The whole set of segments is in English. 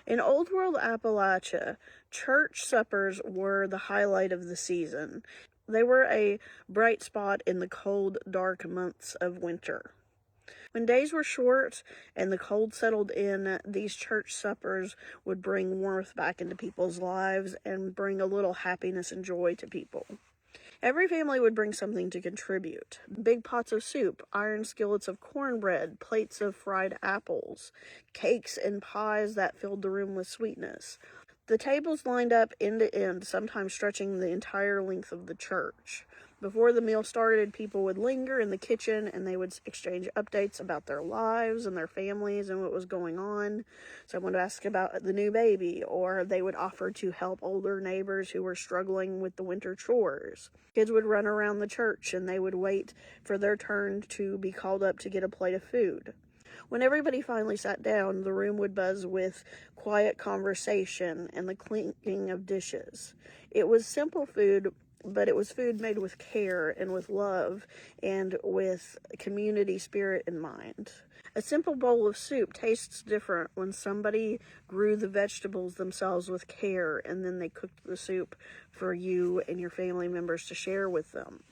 In Old World Appalachia, church suppers were the highlight of the season. They were a bright spot in the cold, dark months of winter. When days were short and the cold settled in, these church suppers would bring warmth back into people's lives and bring a little happiness and joy to people. Every family would bring something to contribute. Big pots of soup, iron skillets of cornbread, plates of fried apples, cakes and pies that filled the room with sweetness. The tables lined up end to end, sometimes stretching the entire length of the church. Before the meal started, people would linger in the kitchen and they would exchange updates about their lives and their families and what was going on. Someone would ask about the new baby, or they would offer to help older neighbors who were struggling with the winter chores. Kids would run around the church and they would wait for their turn to be called up to get a plate of food. When everybody finally sat down, the room would buzz with quiet conversation and the clinking of dishes. It was simple food, but it was food made with care and with love and with community spirit in mind. A simple bowl of soup tastes different when somebody grew the vegetables themselves with care and then they cooked the soup for you and your family members to share with them.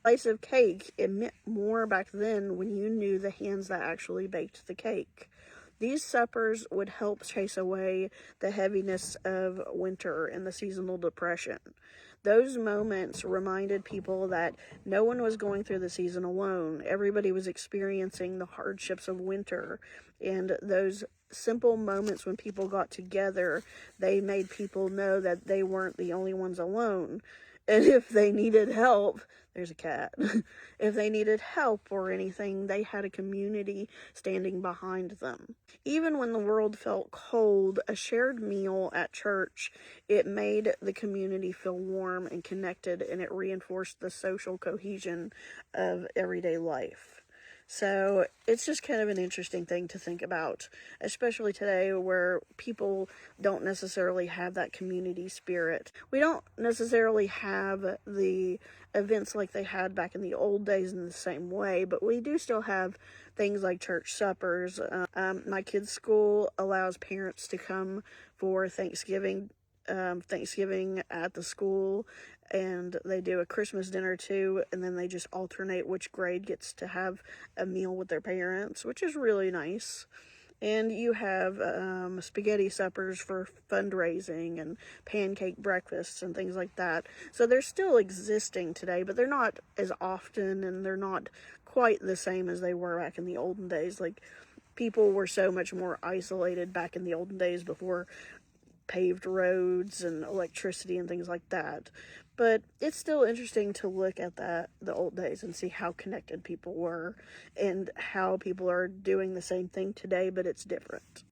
Slice of cake, it meant more back then when you knew the hands that actually baked the cake. These suppers would help chase away the heaviness of winter and the seasonal depression. Those moments reminded people that no one was going through the season alone. Everybody was experiencing the hardships of winter, and those simple moments when people got together, they made people know that they weren't the only ones alone. And if they needed help, there's a cat. If they needed help or anything, they had a community standing behind them. Even when the world felt cold, a shared meal at church, it made the community feel warm and connected, and it reinforced the social cohesion of everyday life. So it's just kind of an interesting thing to think about, especially today where people don't necessarily have that community spirit. We don't necessarily have the events like they had back in the old days in the same way, but we do still have things like church suppers. My kids' school allows parents to come for Thanksgiving at the school, and they do a Christmas dinner too, and then they just alternate which grade gets to have a meal with their parents, which is really nice. And you have spaghetti suppers for fundraising and pancake breakfasts and things like that. So they're still existing today, but they're not as often and they're not quite the same as they were back in the olden days. Like, people were so much more isolated back in the olden days before paved roads and electricity and things like that. But it's still interesting to look at the old days and see how connected people were and how people are doing the same thing today, but it's different.